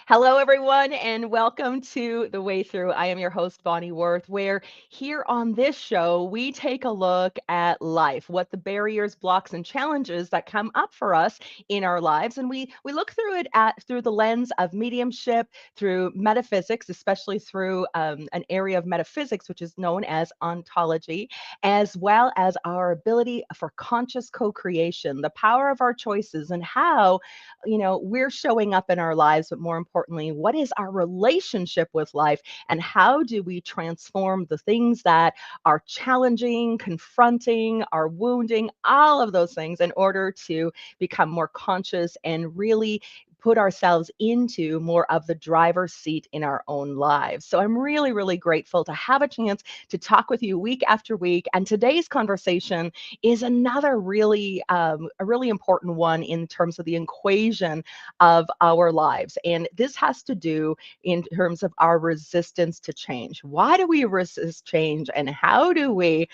Hello, everyone, and welcome to The Way Through. I am your host, Bonnie Worth, where here on this show, we take a look at life, what the barriers, blocks, and challenges that come up for us in our lives. And we look through it through the lens of mediumship, through metaphysics, especially through an area of metaphysics, which is known as ontology, as well as our ability for conscious co-creation, the power of our choices, and how we're showing up in our lives, but more importantly, what is our relationship with life and how do we transform the things that are challenging, confronting, are wounding, all of those things in order to become more conscious and really put ourselves into more of the driver's seat in our own lives. So I'm really, really grateful to have a chance to talk with you week after week. And today's conversation is another a really important one in terms of the equation of our lives. And this has to do in terms of our resistance to change. Why do we resist change, and how do we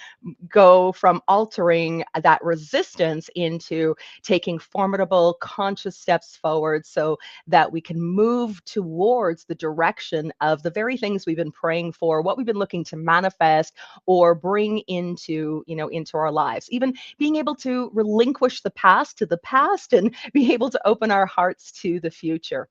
go from altering that resistance into taking formidable conscious steps forward so that we can move towards the direction of the very things we've been praying for, what we've been looking to manifest or bring into our lives, even being able to relinquish the past to the past and be able to open our hearts to the future.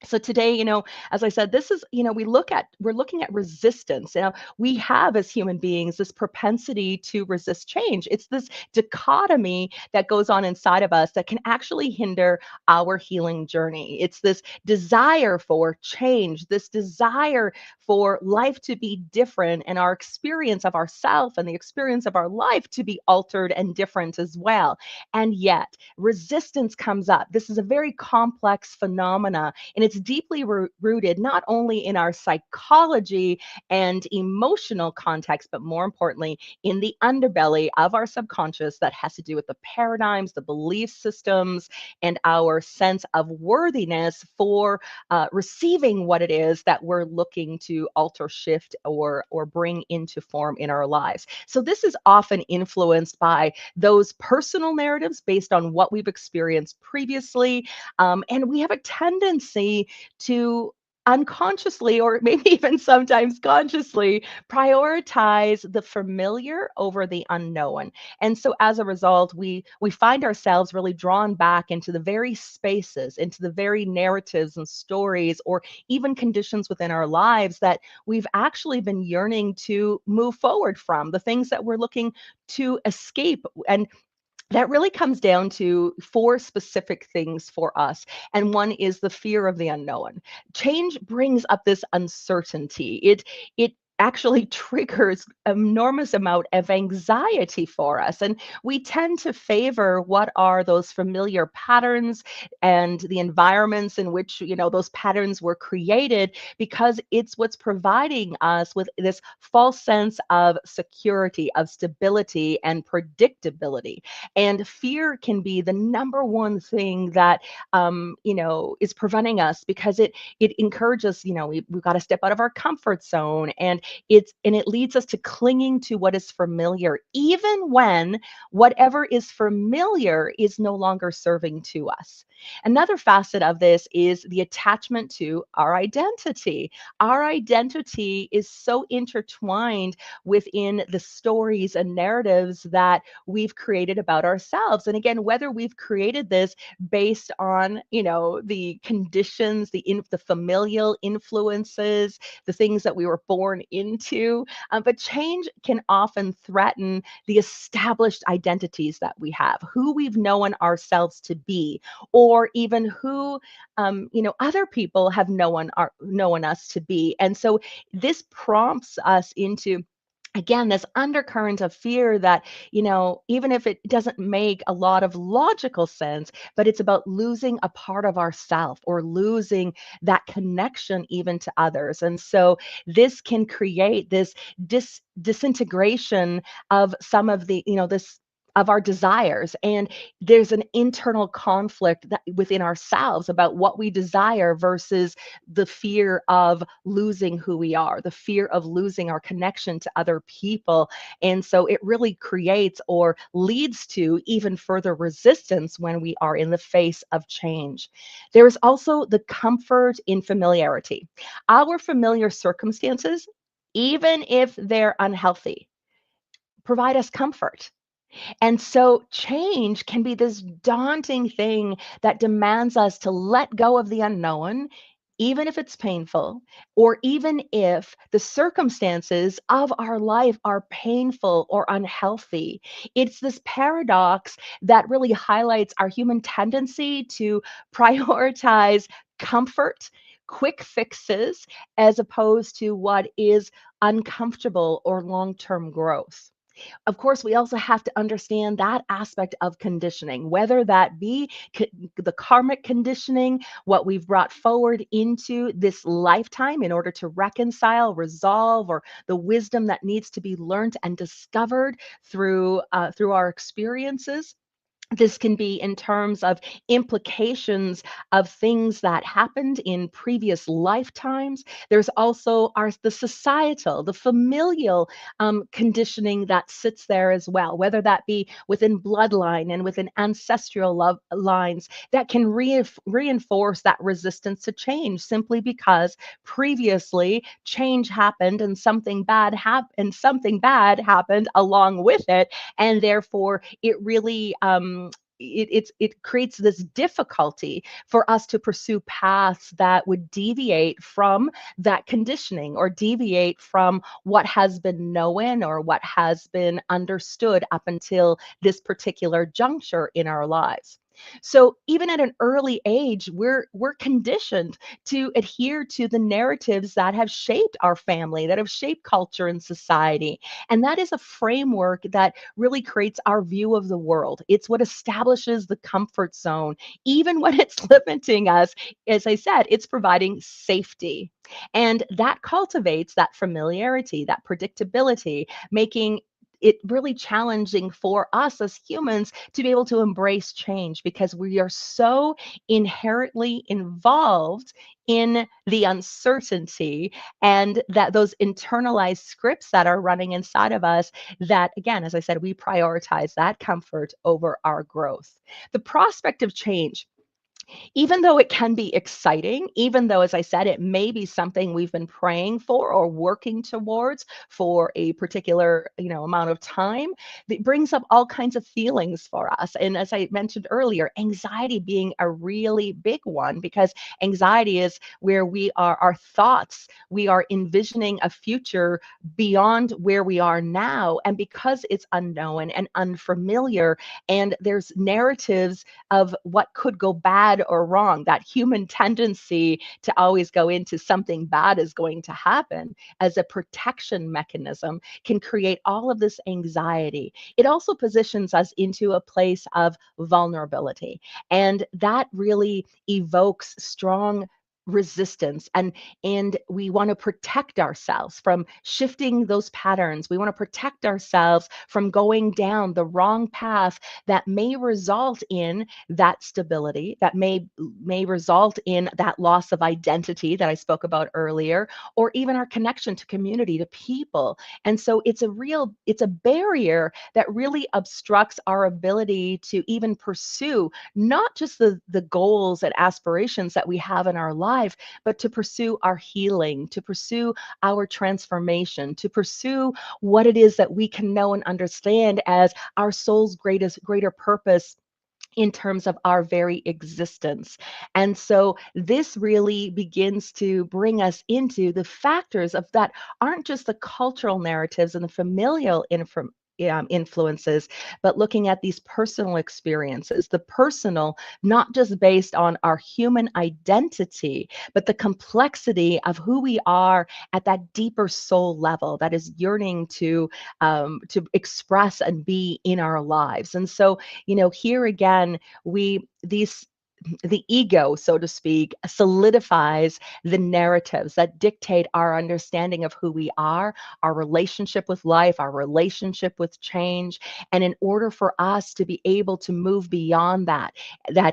So today, as I said, this is, we're looking at resistance. We have as human beings this propensity to resist change. It's this dichotomy that goes on inside of us that can actually hinder our healing journey. It's this desire for change, this desire for life to be different, and our experience of ourself and the experience of our life to be altered and different as well. And yet, resistance comes up. This is a very complex phenomena, and it's deeply rooted not only in our psychology and emotional context, but more importantly, in the underbelly of our subconscious that has to do with the paradigms, the belief systems, and our sense of worthiness for receiving what it is that we're looking to alter, shift, or bring into form in our lives. So this is often influenced by those personal narratives based on what we've experienced previously, and we have a tendency to unconsciously, or maybe even sometimes consciously, prioritize the familiar over the unknown. And so as a result, we find ourselves really drawn back into the very spaces, into the very narratives and stories, or even conditions within our lives that we've actually been yearning to move forward from, the things that we're looking to escape. And that really comes down to four specific things for us. And one is the fear of the unknown. Change brings up this uncertainty. It actually triggers enormous amount of anxiety for us, and we tend to favor what are those familiar patterns and the environments in which those patterns were created, because it's what's providing us with this false sense of security, of stability, and predictability. And fear can be the number one thing that is preventing us, because it encourages, we've got to step out of our comfort zone, and it leads us to clinging to what is familiar, even when whatever is familiar is no longer serving to us. Another facet of this is the attachment to our identity. Our identity is so intertwined within the stories and narratives that we've created about ourselves. And again, whether we've created this based on, the conditions, the familial influences, the things that we were born into, but change can often threaten the established identities that we have, who we've known ourselves to be, or even who other people have known us to be. And so this prompts us into, again, this undercurrent of fear that, even if it doesn't make a lot of logical sense, but it's about losing a part of ourself or losing that connection even to others. And so this can create this disintegration of some of the, this of our desires, and there's an internal conflict that within ourselves about what we desire versus the fear of losing who we are, the fear of losing our connection to other people. And so it really creates or leads to even further resistance when we are in the face of change. There is also the comfort in familiarity. Our familiar circumstances, even if they're unhealthy, provide us comfort. And so change can be this daunting thing that demands us to let go of the unknown, even if it's painful, or even if the circumstances of our life are painful or unhealthy. It's this paradox that really highlights our human tendency to prioritize comfort, quick fixes, as opposed to what is uncomfortable or long term growth. Of course, we also have to understand that aspect of conditioning, whether that be the karmic conditioning, what we've brought forward into this lifetime in order to reconcile, resolve, or the wisdom that needs to be learned and discovered through our experiences. This can be in terms of implications of things that happened in previous lifetimes. There's also the societal, the familial conditioning that sits there as well, whether that be within bloodline and within ancestral love lines that can reinforce that resistance to change simply because previously change happened and something bad happened along with it, and therefore it really it creates this difficulty for us to pursue paths that would deviate from that conditioning or deviate from what has been known or what has been understood up until this particular juncture in our lives. So even at an early age, we're conditioned to adhere to the narratives that have shaped our family, that have shaped culture and society. And that is a framework that really creates our view of the world. It's what establishes the comfort zone, even when it's limiting us. As I said, it's providing safety. And that cultivates that familiarity, that predictability, making it really challenging for us as humans to be able to embrace change because we are so inherently involved in the uncertainty, and that those internalized scripts that are running inside of us, that again, as I said, we prioritize that comfort over our growth. The prospect of change, even though it can be exciting, even though, as I said, it may be something we've been praying for or working towards for a particular, amount of time, it brings up all kinds of feelings for us. And as I mentioned earlier, anxiety being a really big one, because anxiety is where our thoughts, we are envisioning a future beyond where we are now. And because it's unknown and unfamiliar, and there's narratives of what could go bad or wrong, that human tendency to always go into something bad is going to happen as a protection mechanism can create all of this anxiety. It also positions us into a place of vulnerability, and that really evokes strong resistance, and we want to protect ourselves from shifting those patterns. We want to protect ourselves from going down the wrong path that may result in that stability, that may result in that loss of identity that I spoke about earlier, or even our connection to community, to people. And so it's a barrier that really obstructs our ability to even pursue not just the goals and aspirations that we have in our life, but to pursue our healing, to pursue our transformation, to pursue what it is that we can know and understand as our soul's greater purpose in terms of our very existence. And so this really begins to bring us into the factors of that aren't just the cultural narratives and the familial influences, but looking at these personal experiences, the personal, not just based on our human identity, but the complexity of who we are at that deeper soul level that is yearning to express and be in our lives. And so, here again, we these the ego, so to speak, solidifies the narratives that dictate our understanding of who we are, our relationship with life, our relationship with change. And in order for us to be able to move beyond that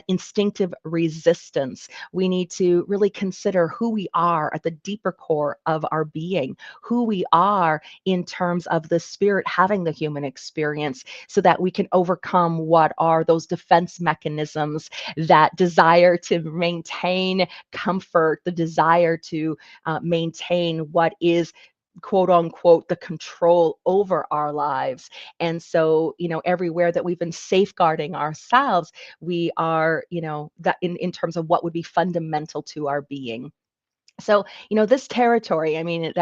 instinctive resistance, we need to really consider who we are at the deeper core of our being, who we are in terms of the spirit having the human experience, so that we can overcome what are those defense mechanisms, that desire to maintain comfort, the desire to maintain what is quote unquote the control over our lives. And so, everywhere that we've been safeguarding ourselves, we are, that in terms of what would be fundamental to our being. So, this territory, I mean,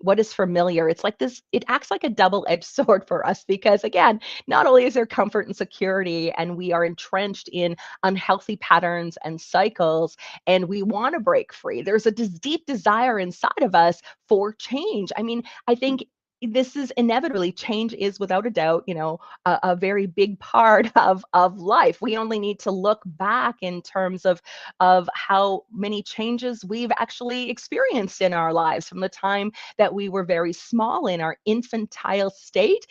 what is familiar, it's like this, it acts like a double-edged sword for us because, again, not only is there comfort and security, and we are entrenched in unhealthy patterns and cycles, and we want to break free, there's a deep desire inside of us for change. I mean, I think this is inevitably change is without a doubt, a very big part of life. We only need to look back in terms of how many changes we've actually experienced in our lives from the time that we were very small in our infantile state,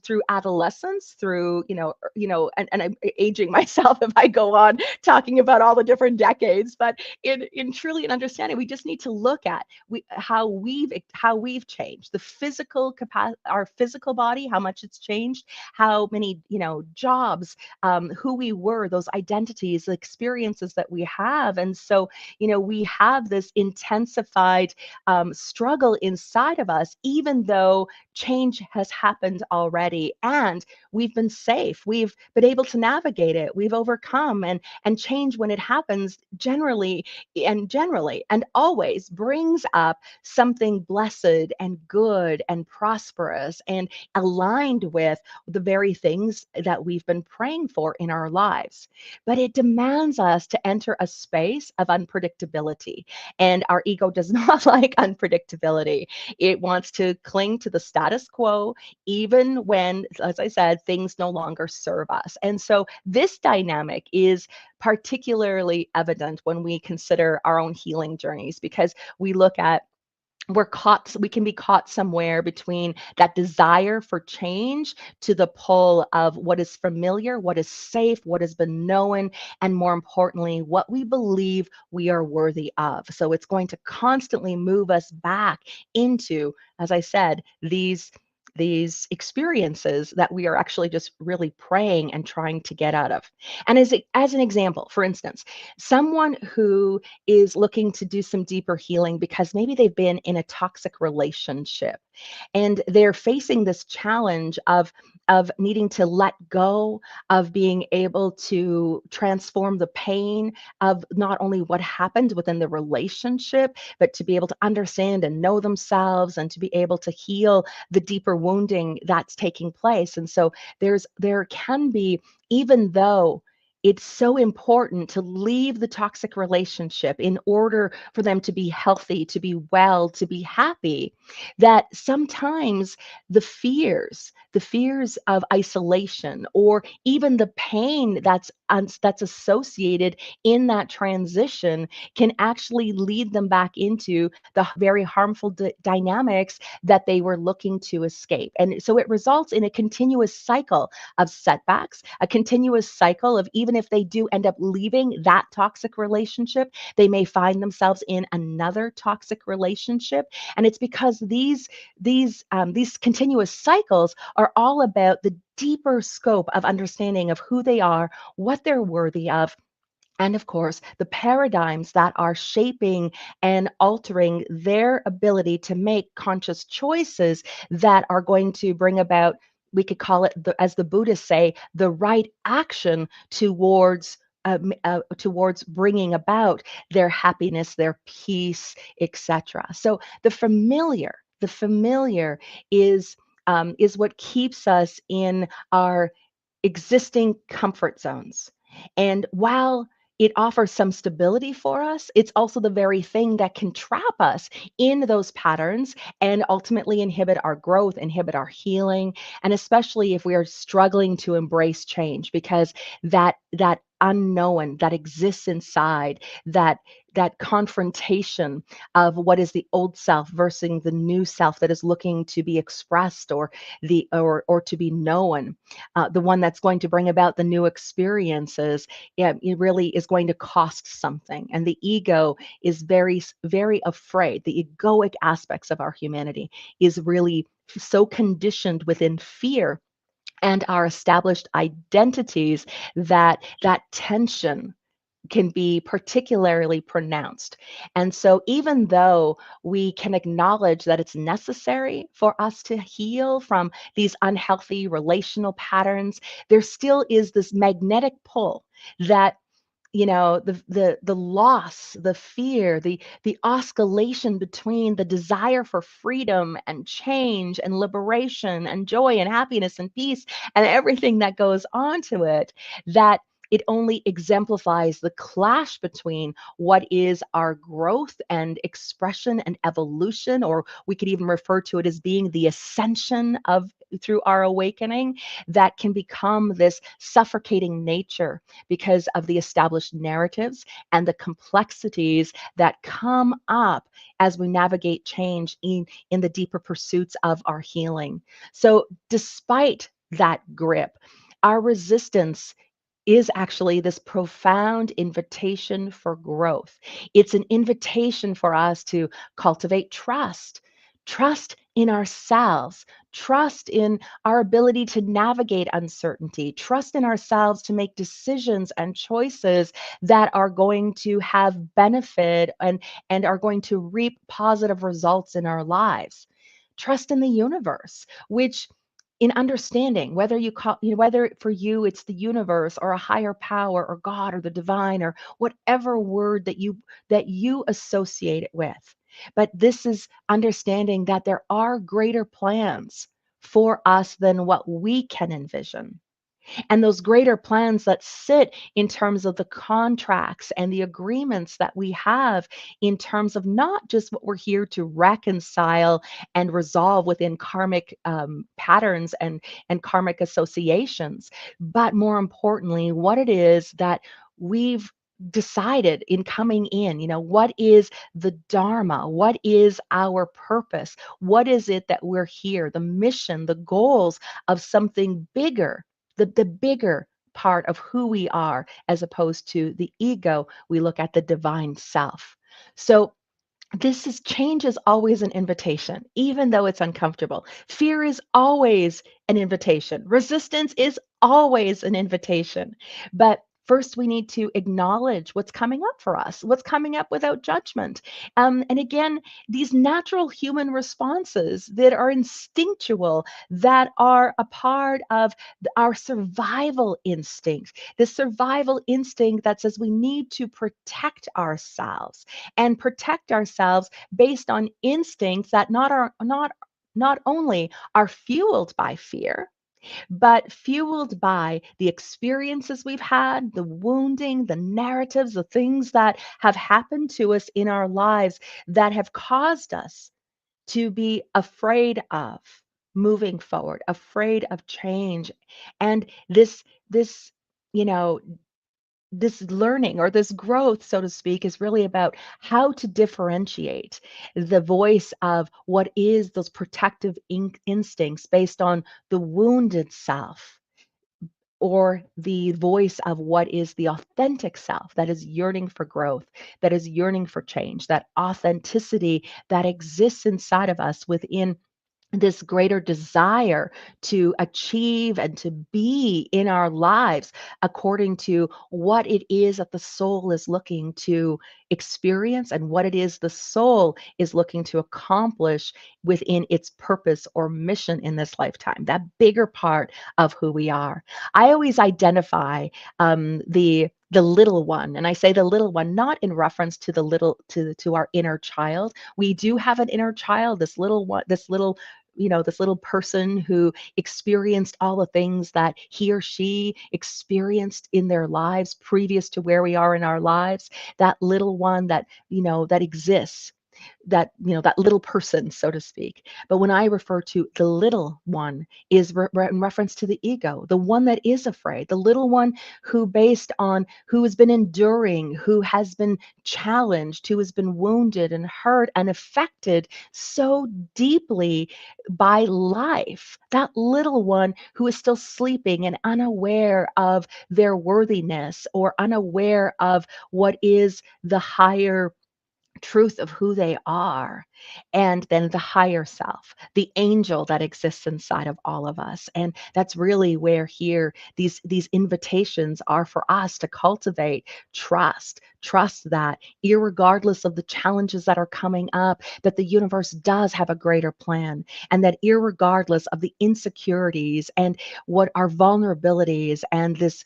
through adolescence, through and I'm aging myself if I go on talking about all the different decades, but in truly an understanding, we just need to look at how we've changed the physical capacity, our physical body, how much it's changed, how many jobs, who we were, those identities, the experiences that we have. And so, we have this intensified struggle inside of us, even though change has happened already and we've been safe. We've been able to navigate it. We've overcome, and change when it happens generally and always brings up something blessed and good and prosperous and aligned with the very things that we've been praying for in our lives. But it demands us to enter a space of unpredictability. And our ego does not like unpredictability. It wants to cling to the status quo, even when, as I said, things no longer serve us. And so this dynamic is particularly evident when we consider our own healing journeys, because we can be caught somewhere between that desire for change to the pull of what is familiar, what is safe, what has been known, and more importantly, what we believe we are worthy of. So it's going to constantly move us back into, as I said, these experiences that we are actually just really praying and trying to get out of. And as an example, for instance, someone who is looking to do some deeper healing because maybe they've been in a toxic relationship and they're facing this challenge of needing to let go, of being able to transform the pain of not only what happened within the relationship, but to be able to understand and know themselves and to be able to heal the deeper wounding that's taking place. And so there can be, even though it's so important to leave the toxic relationship in order for them to be healthy, to be well, to be happy, that sometimes the fears of isolation, or even the pain that's associated in that transition, can actually lead them back into the very harmful dynamics that they were looking to escape. And so it results in a continuous cycle of setbacks, a continuous cycle of, even if they do end up leaving that toxic relationship, they may find themselves in another toxic relationship. And it's because these continuous cycles are all about the deeper scope of understanding of who they are, what they're worthy of, and of course, the paradigms that are shaping and altering their ability to make conscious choices that are going to bring about, we could call it, as the Buddhists say, the right action towards bringing about their happiness, their peace, etc. So the familiar is what keeps us in our existing comfort zones. And while it offers some stability for us, it's also the very thing that can trap us in those patterns and ultimately inhibit our growth, inhibit our healing, and especially if we are struggling to embrace change, because that unknown that exists inside, that that confrontation of what is the old self versus the new self that is looking to be expressed or or to be known, the one that's going to bring about the new experiences. Yeah, it really is going to cost something, and the ego is very afraid. The egoic aspects of our humanity is really so conditioned within fear and our established identities that that tension can be particularly pronounced. And so, even though we can acknowledge that it's necessary for us to heal from these unhealthy relational patterns, there still is this magnetic pull that, the loss, the fear, the oscillation between the desire for freedom and change and liberation and joy and happiness and peace and everything that goes on to it, that it only exemplifies the clash between what is our growth and expression and evolution, or we could even refer to it as being the ascension of through our awakening, that can become this suffocating nature because of the established narratives and the complexities that come up as we navigate change in the deeper pursuits of our healing. So, despite that grip, our resistance is actually this profound invitation for growth. It's an invitation for us to cultivate trust, trust in ourselves, trust in our ability to navigate uncertainty, trust in ourselves to make decisions and choices that are going to have benefit and are going to reap positive results in our lives. Trust in the universe, which in understanding whether whether for you it's the universe or a higher power or God or the divine or whatever word that you associate it with. But this is understanding that there are greater plans for us than what we can envision, and those greater plans that sit in terms of the contracts and the agreements that we have in terms of not just what we're here to reconcile and resolve within karmic patterns and karmic associations, but more importantly, what it is that we've decided in coming in. What is the dharma? What is our purpose? What is it that we're here, the mission, the goals of something bigger, the bigger part of who we are, as opposed to the ego. We look at the divine self. So this is change is always an invitation, even though it's uncomfortable. Fear is always an invitation. Resistance is always an invitation. But first, we need to acknowledge what's coming up for us, what's coming up without judgment. And again, these natural human responses that are instinctual, that are a part of our survival instinct, the survival instinct that says we need to protect ourselves and protect ourselves based on instincts that not only are fueled by fear, but fueled by the experiences we've had, the wounding, the narratives, the things that have happened to us in our lives that have caused us to be afraid of moving forward, afraid of change. And this, you know, this learning or this growth, so to speak, is really about how to differentiate the voice of what is those protective instincts based on the wounded self, or the voice of what is the authentic self that is yearning for growth, that is yearning for change, that authenticity that exists inside of us within this greater desire to achieve and to be in our lives according to what it is that the soul is looking to experience and what it is the soul is looking to accomplish within its purpose or mission in this lifetime, that bigger part of who we are. I always identify the little one, and I say the little one not in reference to the little to our inner child. We do have an inner child, this little one, this little person who experienced all the things that he or she experienced in their lives previous to where we are in our lives, that little one that exists. that little person, so to speak. But when I refer to the little one, is in reference to the ego, the one that is afraid, the little one who has been enduring, who has been challenged, who has been wounded and hurt and affected so deeply by life. That little one who is still sleeping and unaware of their worthiness or unaware of what is the higher truth of who they are, and then the higher self, the angel that exists inside of all of us. And that's really where here these invitations are for us to cultivate trust that irregardless of the challenges that are coming up, that the universe does have a greater plan, and that irregardless of the insecurities and what our vulnerabilities and this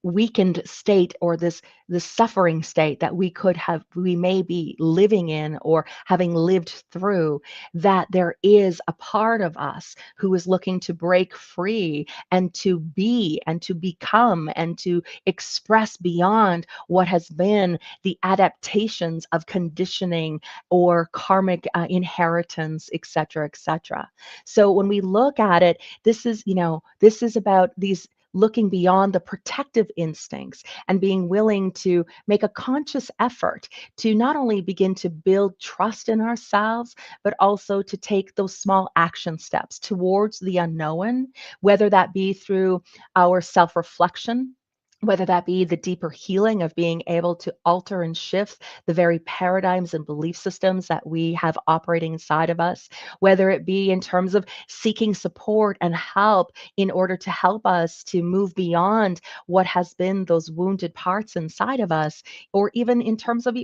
weakened state, or this suffering state that we may be living in or having lived through, that there is a part of us who is looking to break free and to be and to become and to express beyond what has been the adaptations of conditioning or karmic inheritance, etc., etc. So when we look at it, this is about these looking beyond the protective instincts and being willing to make a conscious effort to not only begin to build trust in ourselves, but also to take those small action steps towards the unknown, whether that be through our self reflection. Whether that be the deeper healing of being able to alter and shift the very paradigms and belief systems that we have operating inside of us, whether it be in terms of seeking support and help in order to help us to move beyond what has been those wounded parts inside of us, or even in terms of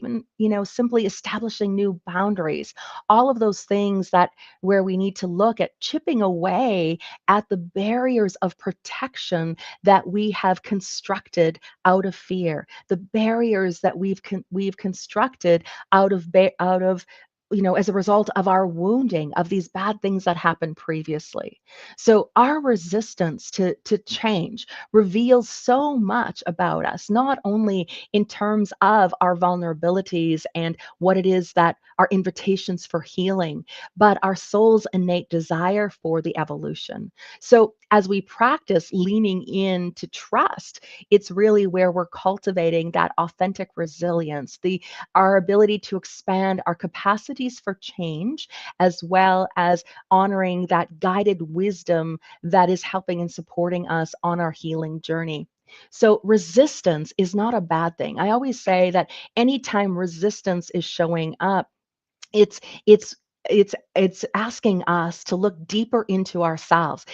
simply establishing new boundaries. All of those things that where we need to look at chipping away at the barriers of protection that we have constructed out of fear, the barriers that we've constructed as a result of our wounding of these bad things that happened previously. So our resistance to change reveals so much about us, not only in terms of our vulnerabilities and what it is that our invitations for healing, but our soul's innate desire for the evolution. So as we practice leaning in to trust, it's really where we're cultivating that authentic resilience, the our ability to expand our capacities for change, as well as honoring that guided wisdom that is helping and supporting us on our healing journey. So, resistance is not a bad thing. I always say that anytime resistance is showing up, it's it's it's asking us to look deeper into ourselves,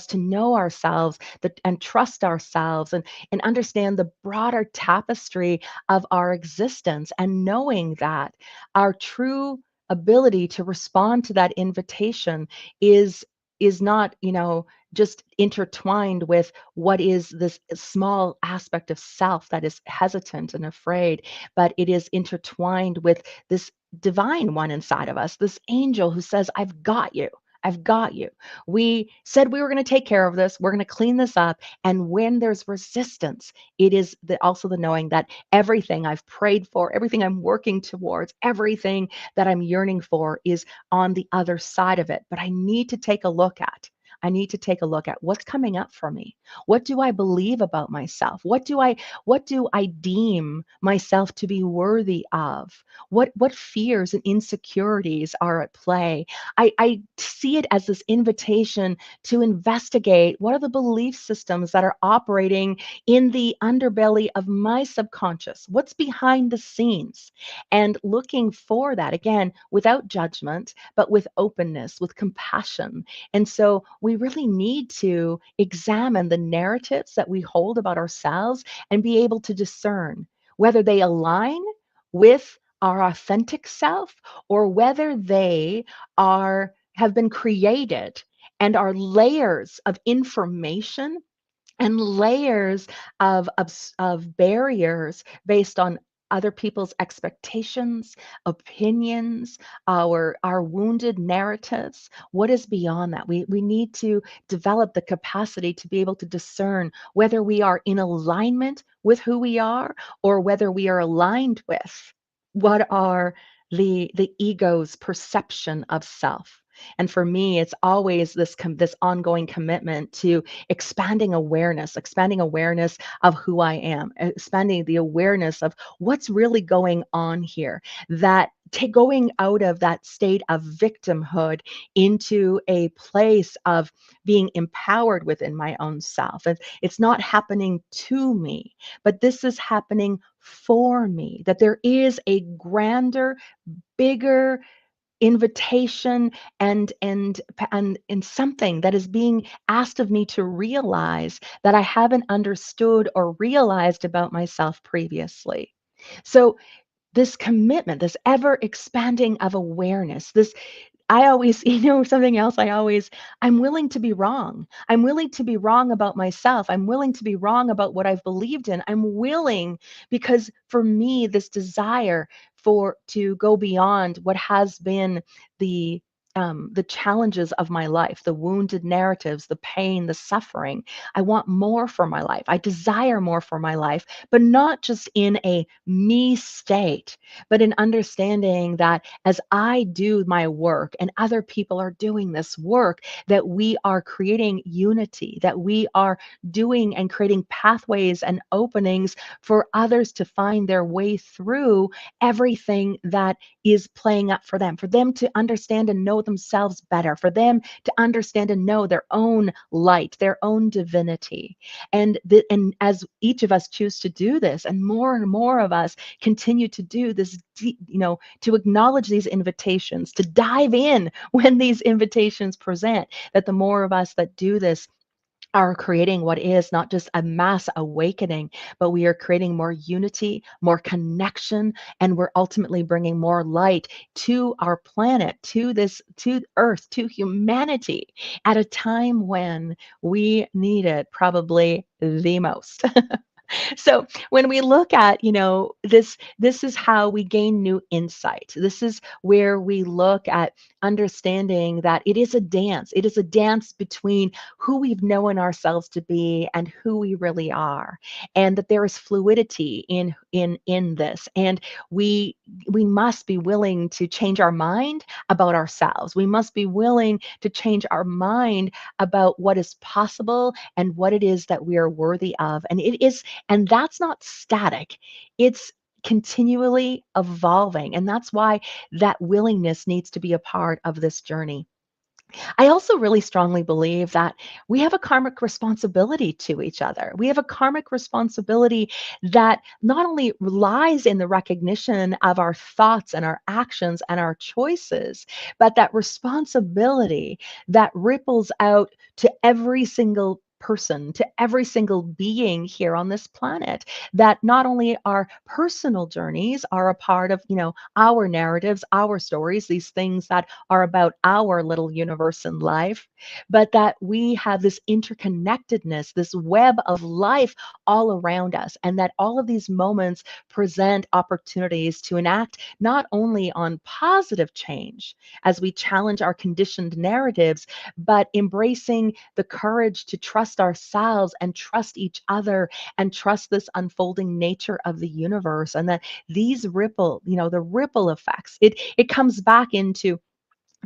to know ourselves, and trust ourselves, and understand the broader tapestry of our existence, and knowing that our true ability to respond to that invitation is is not just intertwined with what is this small aspect of self that is hesitant and afraid, but it is intertwined with this divine one inside of us, this angel who says, I've got you. I've got you. We said we were going to take care of this. We're going to clean this up. And when there's resistance, it is also the knowing that everything I've prayed for, everything I'm working towards, everything that I'm yearning for is on the other side of it. But I need to take a look at what's coming up for me. What do I believe about myself? What do I deem myself to be worthy of? What fears and insecurities are at play? I see it as this invitation to investigate what are the belief systems that are operating in the underbelly of my subconscious? What's behind the scenes? And looking for that, again, without judgment, but with openness, with compassion. And so we really need to examine the narratives that we hold about ourselves and be able to discern whether they align with our authentic self, or whether they have been created and are layers of information and layers of barriers based on other people's expectations, opinions, our wounded narratives. What is beyond that? We need to develop the capacity to be able to discern whether we are in alignment with who we are, or whether we are aligned with what are the ego's perception of self. And for me, it's always this ongoing commitment to expanding awareness of who I am, expanding the awareness of what's really going on here, that going out of that state of victimhood into a place of being empowered within my own self. And it's not happening to me, but this is happening for me, that there is a grander, bigger invitation and something that is being asked of me to realize that I haven't understood or realized about myself previously. So this commitment, this ever expanding of awareness, this I always, something else I'm willing to be wrong. I'm willing to be wrong about myself. I'm willing to be wrong about what I've believed in. I'm willing because for me, this desire to go beyond what has been the the challenges of my life, the wounded narratives, the pain, the suffering. I want more for my life. I desire more for my life, but not just in a me state, but in understanding that as I do my work and other people are doing this work, that we are creating unity, that we are doing and creating pathways and openings for others to find their way through everything that is playing up for them to understand and know themselves better, for them to understand and know their own light, their own divinity. And as each of us choose to do this, and more of us continue to do this, to acknowledge these invitations, to dive in when these invitations present, that the more of us that do this are creating what is not just a mass awakening, but we are creating more unity, more connection, and we're ultimately bringing more light to our planet, to Earth, to humanity at a time when we need it probably the most. So when we look at this is how we gain new insight. This is where we look at understanding that it is a dance between who we've known ourselves to be and who we really are, and that there is fluidity in this, and we we must be willing to change our mind about ourselves. We must be willing to change our mind about what is possible and what it is that we are worthy of. And that's not static. It's continually evolving. And that's why that willingness needs to be a part of this journey. I also really strongly believe that we have a karmic responsibility to each other. We have a karmic responsibility that not only lies in the recognition of our thoughts and our actions and our choices, but that responsibility that ripples out to every single person, to every single being here on this planet, that not only our personal journeys are a part of, our narratives, our stories, these things that are about our little universe in life, but that we have this interconnectedness, this web of life all around us, and that all of these moments present opportunities to enact not only on positive change as we challenge our conditioned narratives, but embracing the courage to trust ourselves and trust each other and trust this unfolding nature of the universe, and that these the ripple effects, it comes back into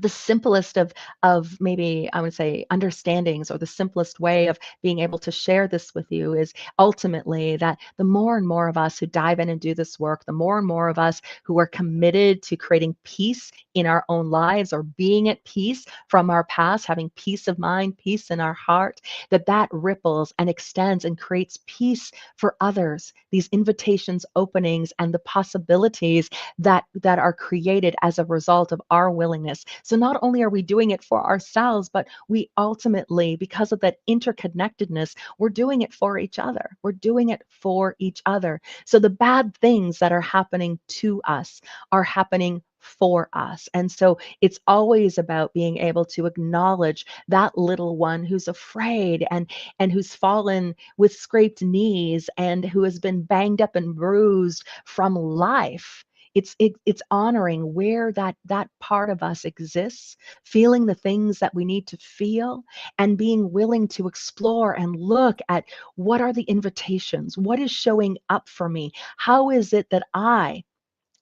the simplest of maybe I would say understandings, or the simplest way of being able to share this with you is ultimately that the more and more of us who dive in and do this work, the more and more of us who are committed to creating peace in our own lives, or being at peace from our past, having peace of mind, peace in our heart, that ripples and extends and creates peace for others, these invitations, openings, and the possibilities that are created as a result of our willingness. So not only are we doing it for ourselves, but we ultimately, because of that interconnectedness, we're doing it for each other. We're doing it for each other. So the bad things that are happening to us are happening for us. And so it's always about being able to acknowledge that little one who's afraid and who's fallen with scraped knees and who has been banged up and bruised from life. It's honoring where that part of us exists, feeling the things that we need to feel, and being willing to explore and look at what are the invitations, what is showing up for me, how is it that I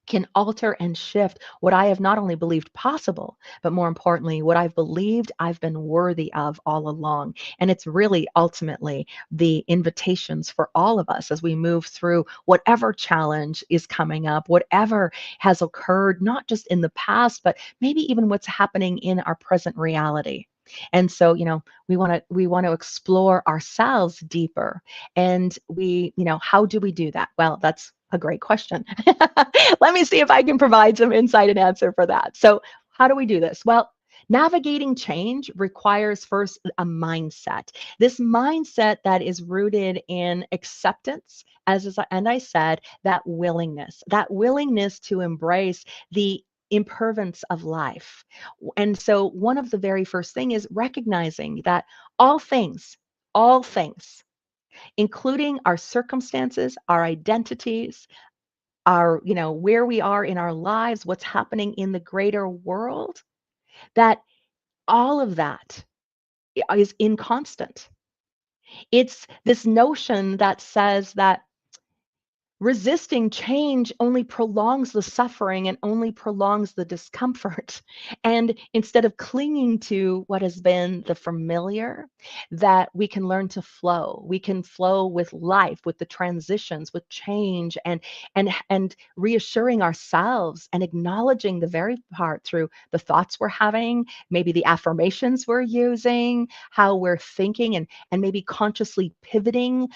can alter and shift what I have not only believed possible, but more importantly, what I've believed I've been worthy of all along. And it's really ultimately the invitations for all of us as we move through whatever challenge is coming up, whatever has occurred, not just in the past, but maybe even what's happening in our present reality. And so, we want to explore ourselves deeper. And how do we do that? Well, that's a great question. Let me see if I can provide some insight and answer for that. So, how do we do this? Well, navigating change requires first a mindset. This mindset that is rooted in acceptance, and I said, that willingness to embrace the impermanence of life. And so, one of the very first thing is recognizing that all things, all things, including our circumstances, our identities, our where we are in our lives, what's happening in the greater world, that all of that is inconstant. It's this notion that says that resisting change only prolongs the suffering and only prolongs the discomfort. And instead of clinging to what has been the familiar, that we can learn to flow. We can flow with life, with the transitions, with change, and reassuring ourselves and acknowledging the very part through the thoughts we're having, maybe the affirmations we're using, how we're thinking, and maybe consciously pivoting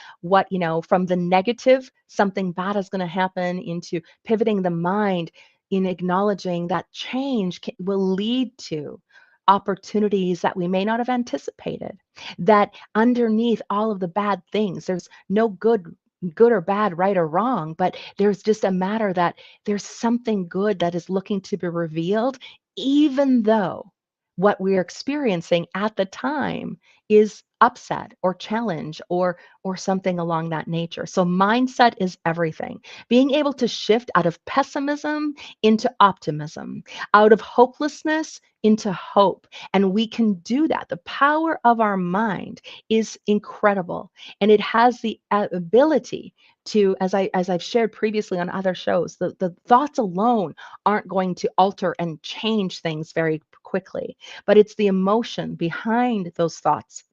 from the negative, something bad is going to happen, into pivoting the mind in acknowledging that change will lead to opportunities that we may not have anticipated. That underneath all of the bad things, there's no good or bad, right or wrong, but there's just a matter that there's something good that is looking to be revealed, even though what we're experiencing at the time is upset or challenge or something along that nature. So mindset is everything. Being able to shift out of pessimism into optimism, out of hopelessness into hope. And we can do that. The power of our mind is incredible. And it has the ability to, as I've shared previously on other shows, the thoughts alone aren't going to alter and change things very quickly, but it's the emotion behind those thoughts.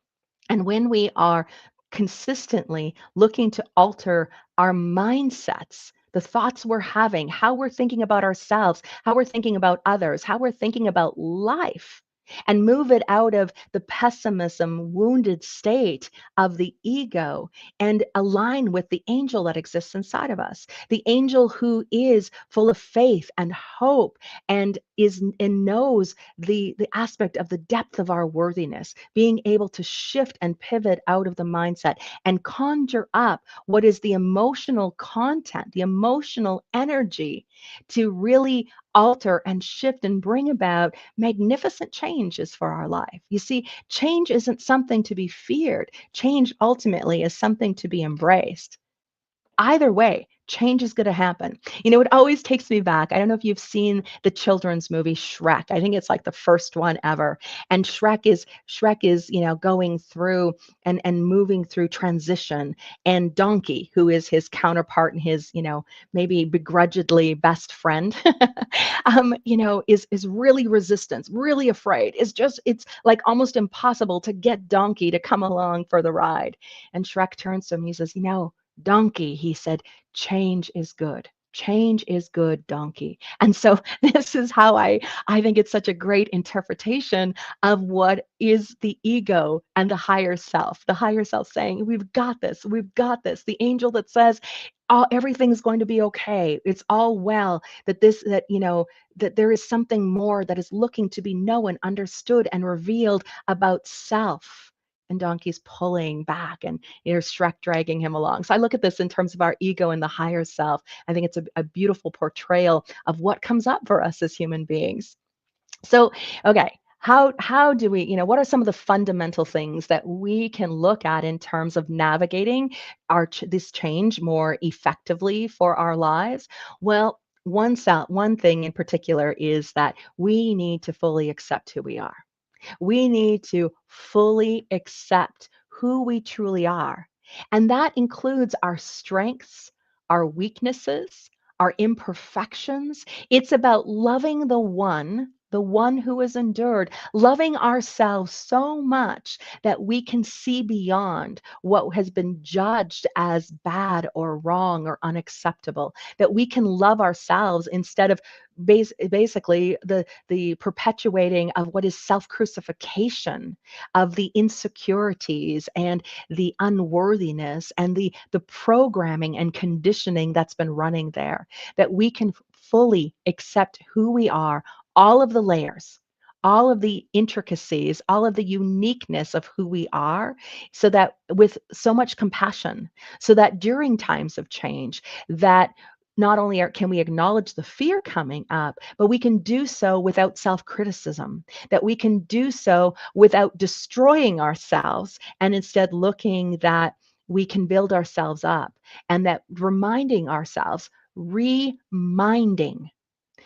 And when we are consistently looking to alter our mindsets, the thoughts we're having, how we're thinking about ourselves, how we're thinking about others, how we're thinking about life, and move it out of the pessimism, wounded state of the ego and align with the angel that exists inside of us. The angel who is full of faith and hope and knows the aspect of the depth of our worthiness, being able to shift and pivot out of the mindset and conjure up what is the emotional content, the emotional energy to really alter and shift and bring about magnificent changes for our life. You see, change isn't something to be feared. Change ultimately is something to be embraced. Either way, change is going to happen. It always takes me back. I don't know if you've seen the children's movie Shrek. I think it's like the first one ever. And Shrek is, going through and moving through transition. And Donkey, who is his counterpart and his, maybe begrudgedly best friend, is really resistant, really afraid. It's like almost impossible to get Donkey to come along for the ride. And Shrek turns to him. He says, Donkey, he said, change is good. Change is good, donkey. And so this is how I think it's such a great interpretation of what is the ego and the higher self. The higher self saying, we've got this, we've got this. The angel that says, everything's going to be okay. It's all well. That there is something more that is looking to be known, understood, and revealed about self. And Donkey's pulling back, and Shrek dragging him along. So I look at this in terms of our ego and the higher self. I think it's a beautiful portrayal of what comes up for us as human beings. So, okay, how do we, what are some of the fundamental things that we can look at in terms of navigating this change more effectively for our lives? Well, one thing in particular is that we need to fully accept who we are. We need to fully accept who we truly are. And that includes our strengths, our weaknesses, our imperfections. It's about loving the one who has endured, loving ourselves so much that we can see beyond what has been judged as bad or wrong or unacceptable, that we can love ourselves instead of basically the perpetuating of what is self-crucifixion, of the insecurities and the unworthiness and the programming and conditioning that's been running there, that we can fully accept who we are, all of the layers, all of the intricacies, all of the uniqueness of who we are, so that with so much compassion, so that during times of change, that not only can we acknowledge the fear coming up, but we can do so without self-criticism, that we can do so without destroying ourselves, and instead looking that we can build ourselves up, and that reminding ourselves, reminding,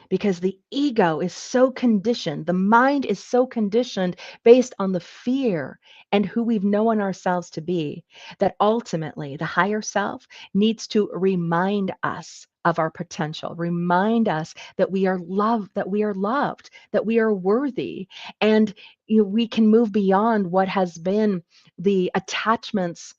because the ego is so conditioned, the mind is so conditioned based on the fear and who we've known ourselves to be, that ultimately the higher self needs to remind us of our potential, remind us that we are loved, that we are worthy, and we can move beyond what has been the attachments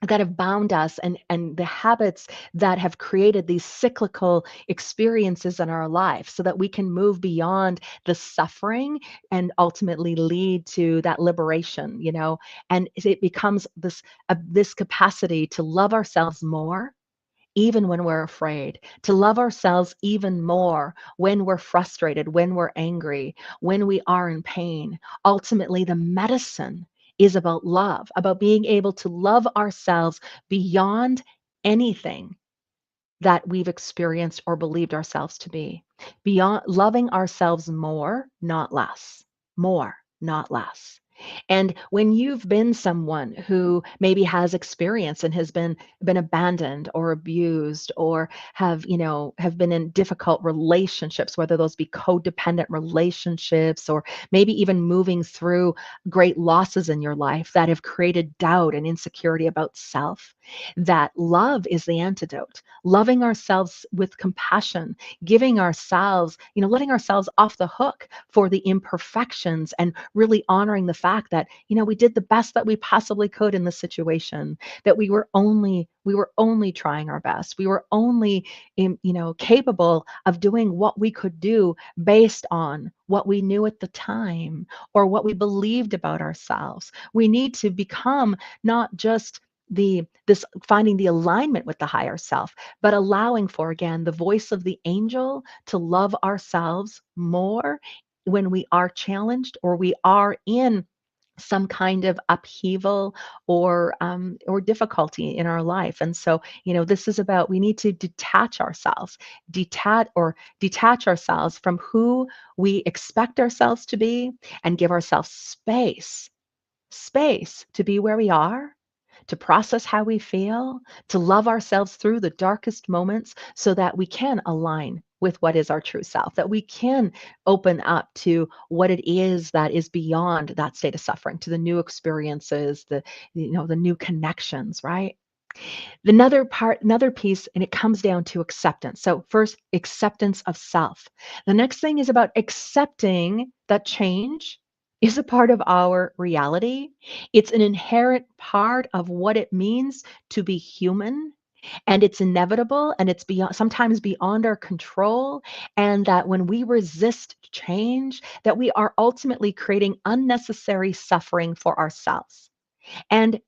that have bound us, and the habits that have created these cyclical experiences in our life, so that we can move beyond the suffering and ultimately lead to that liberation, and it becomes this capacity to love ourselves more even when we're afraid, to love ourselves even more when we're frustrated, when we're angry, when we are in pain. Ultimately, the medicine is about love, about being able to love ourselves beyond anything that we've experienced or believed ourselves to be. Beyond loving ourselves more, not less. More, not less. And when you've been someone who maybe has experience and has been abandoned or abused, or have been in difficult relationships, whether those be codependent relationships, or maybe even moving through great losses in your life that have created doubt and insecurity about self, that love is the antidote. Loving ourselves with compassion, giving ourselves, letting ourselves off the hook for the imperfections, and really honoring the fact that, we did the best that we possibly could in the situation, that we were only trying our best. We were only capable of doing what we could do based on what we knew at the time or what we believed about ourselves. We need to become not just this finding the alignment with the higher self, but allowing for, again, the voice of the angel to love ourselves more when we are challenged or we are in some kind of upheaval or difficulty in our life. And so, this is about, we need to detach ourselves from who we expect ourselves to be, and give ourselves space to be where we are, to process how we feel, to love ourselves through the darkest moments, so that we can align with what is our true self, that we can open up to what it is that is beyond that state of suffering, to the new experiences, the new connections, right? Another piece, and it comes down to acceptance. So first, acceptance of self. The next thing is about accepting that change is a part of our reality. It's an inherent part of what it means to be human, and it's inevitable, and it's sometimes beyond our control, and that when we resist change, that we are ultimately creating unnecessary suffering for ourselves. And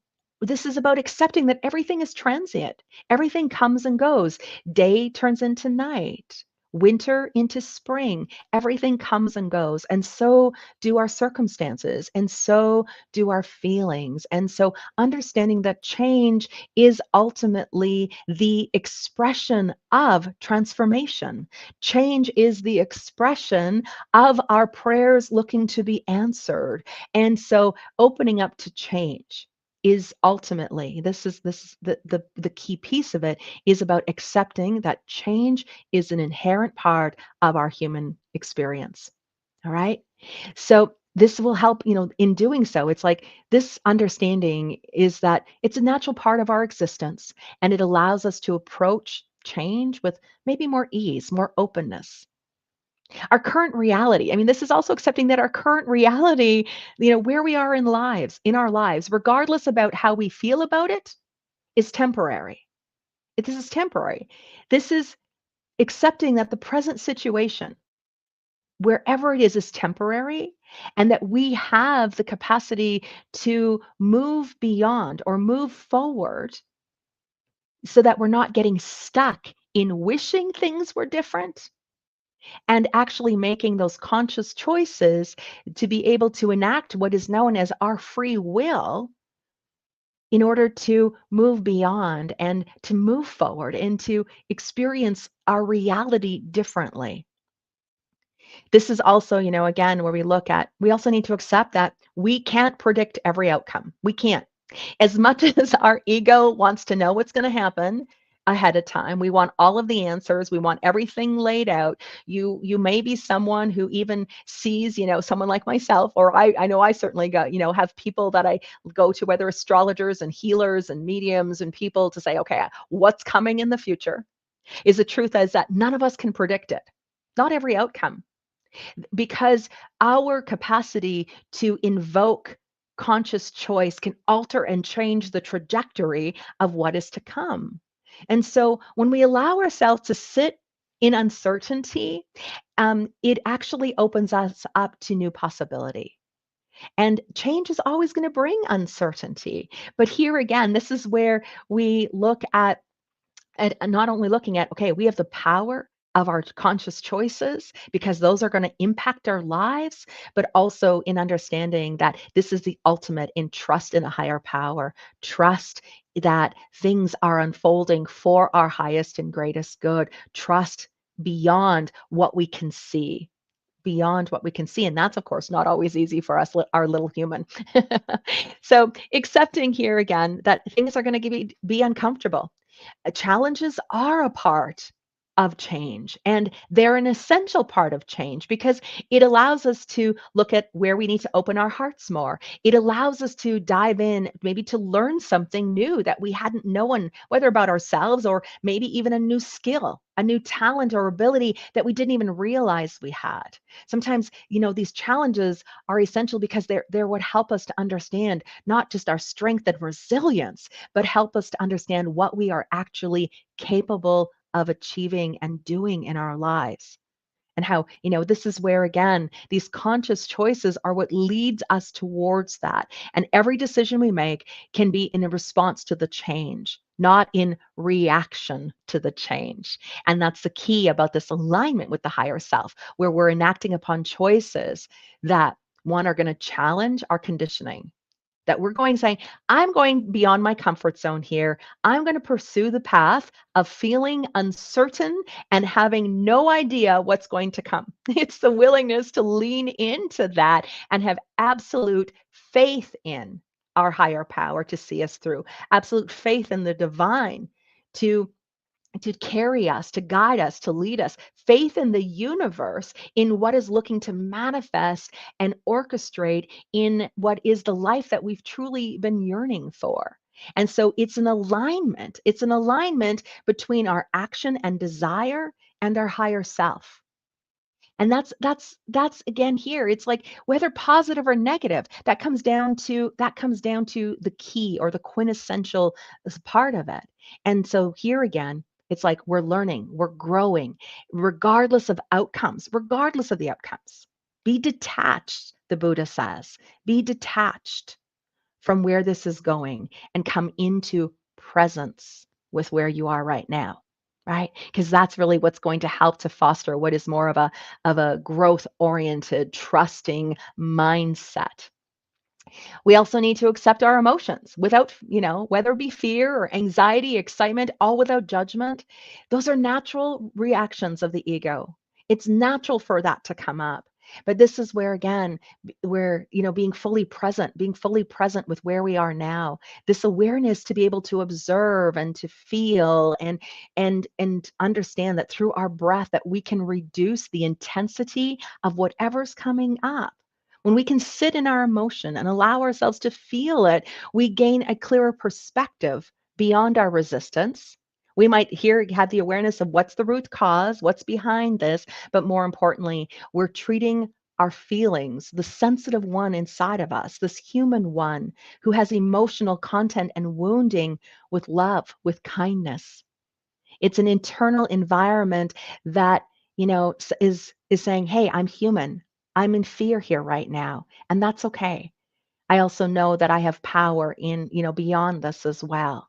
this is about accepting that everything is transient. Everything comes and goes. Day turns into night, winter into spring. Everything comes and goes. And so do our circumstances, and so do our feelings. And so understanding that change is ultimately the expression of transformation. Change is the expression of our prayers looking to be answered. And so opening up to change is ultimately, this is the key piece of it, is about accepting that change is an inherent part of our human experience. All right. So this will help, in doing so. It's like, this understanding is that it's a natural part of our existence, and it allows us to approach change with maybe more ease, more openness. Our current reality, I mean, this is also accepting that our current reality, where we are in our lives, regardless about how we feel about it, is temporary. This is temporary. This is accepting that the present situation, wherever it is temporary, and that we have the capacity to move beyond or move forward so that we're not getting stuck in wishing things were different and actually making those conscious choices to be able to enact what is known as our free will in order to move beyond and to move forward and to experience our reality differently. This is also, again, where we also need to accept that we can't predict every outcome. We can't. As much as our ego wants to know what's going to happen ahead of time, we want all of the answers, we want everything laid out. You may be someone who even sees, someone like myself, or I know I certainly got, have people that I go to, whether astrologers and healers and mediums and people to say, okay, what's coming in the future? Is the truth is that none of us can predict it. Not every outcome, because our capacity to invoke conscious choice can alter and change the trajectory of what is to come. And so when we allow ourselves to sit in uncertainty, it actually opens us up to new possibility. And change is always going to bring uncertainty. But here again, this is where we look at and not only looking at, okay, we have the power of our conscious choices because those are going to impact our lives, but also in understanding that this is the ultimate in trust in a higher power, trust that things are unfolding for our highest and greatest good, trust beyond what we can see. Beyond what we can see. And that's, of course, not always easy for us, our little human. So, accepting here again that things are going to be uncomfortable. Challenges are a part of change, and they're an essential part of change because it allows us to look at where we need to open our hearts more. It allows us to dive in, maybe to learn something new that we hadn't known, whether about ourselves or maybe even a new skill, a new talent or ability that we didn't even realize we had. Sometimes, these challenges are essential because they're what help us to understand not just our strength and resilience, but help us to understand what we are actually capable of achieving and doing in our lives. And how, this is where, again, these conscious choices are what leads us towards that. And every decision we make can be in a response to the change, not in reaction to the change. And that's the key about this alignment with the higher self, where we're enacting upon choices that, one, are going to challenge our conditioning, that we're going saying, I'm going beyond my comfort zone here. I'm going to pursue the path of feeling uncertain and having no idea what's going to come. It's the willingness to lean into that and have absolute faith in our higher power to see us through, absolute faith in the divine to carry us, to guide us, to lead us, faith in the universe, in what is looking to manifest and orchestrate in what is the life that we've truly been yearning for. And so it's an alignment. It's an alignment between our action and desire and our higher self. And that's again here. It's like whether positive or negative, that comes down to the key or the quintessential part of it. And so here again, it's like we're learning, we're growing, regardless of the outcomes. Be detached, the Buddha says. Be detached from where this is going and come into presence with where you are right now, right? Because that's really what's going to help to foster what is more of a growth oriented, trusting mindset. We also need to accept our emotions without, whether it be fear or anxiety, excitement, all without judgment. Those are natural reactions of the ego. It's natural for that to come up. But this is where, again, where, being fully present with where we are now, this awareness to be able to observe and to feel and understand that through our breath that we can reduce the intensity of whatever's coming up. When we can sit in our emotion and allow ourselves to feel it, we gain a clearer perspective beyond our resistance. We might here have the awareness of what's the root cause, what's behind this, but more importantly, we're treating our feelings, the sensitive one inside of us, this human one who has emotional content and wounding, with love, with kindness. It's an internal environment that, is saying, "Hey, I'm human. I'm in fear here right now, and that's okay. I also know that I have power in, beyond this as well."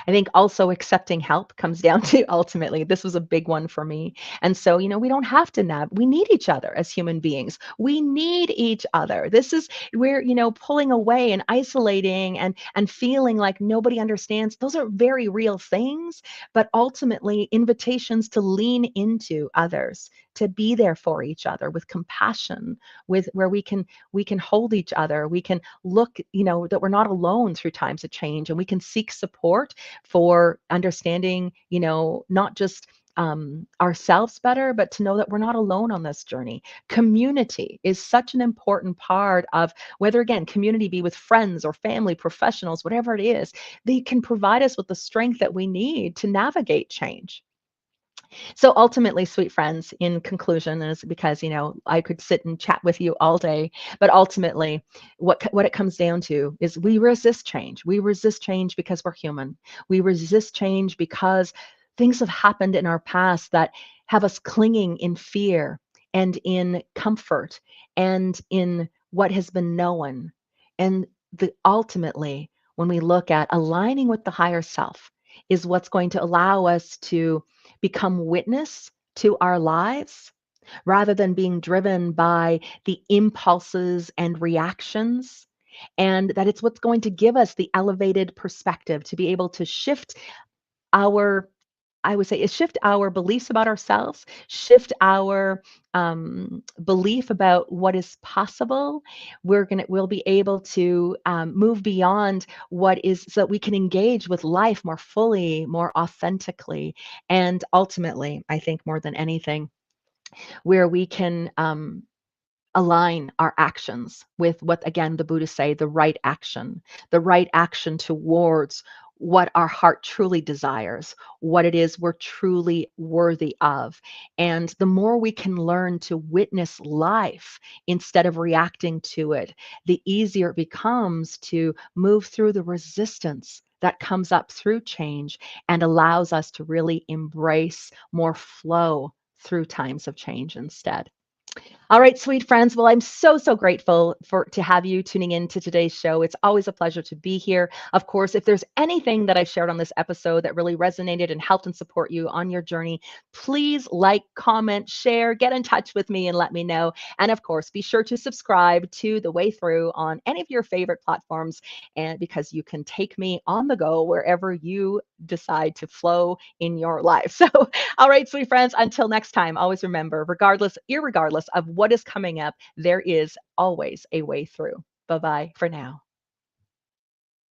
I think also accepting help comes down to, ultimately, this was a big one for me. And so, we don't have to we need each other as human beings. We need each other. This is where, pulling away and isolating and feeling like nobody understands. Those are very real things, but ultimately invitations to lean into others, to be there for each other with compassion, with where we can hold each other. We can look, that we're not alone through times of change, and we can seek support for understanding, not just ourselves better, but to know that we're not alone on this journey. Community is such an important part of whether, again, community be with friends or family, professionals, whatever it is, they can provide us with the strength that we need to navigate change. So ultimately, sweet friends, in conclusion, is because, I could sit and chat with you all day, but ultimately, what it comes down to is we resist change. We resist change because we're human. We resist change because things have happened in our past that have us clinging in fear and in comfort and in what has been known. And ultimately, when we look at aligning with the higher self, is what's going to allow us to become witness to our lives rather than being driven by the impulses and reactions. And that it's what's going to give us the elevated perspective to be able to shift our, I would say, is shift our beliefs about ourselves, shift our belief about what is possible. We'll be able to move beyond what is, so that we can engage with life more fully, more authentically, and ultimately, I think more than anything, where we can align our actions with what, again, the Buddhists say, the right action towards what our heart truly desires, what it is we're truly worthy of. And the more we can learn to witness life instead of reacting to it, the easier it becomes to move through the resistance that comes up through change and allows us to really embrace more flow through times of change instead. All right, sweet friends. Well, I'm so grateful to have you tuning in to today's show. It's always a pleasure to be here. Of course, if there's anything that I shared on this episode that really resonated and helped and support you on your journey, please like, comment, share, get in touch with me and let me know. And of course, be sure to subscribe to The Way Through on any of your favorite platforms, and because you can take me on the go wherever you decide to flow in your life. So all right, sweet friends, until next time, always remember, irregardless of what is coming up, there is always a way through. Bye bye for now.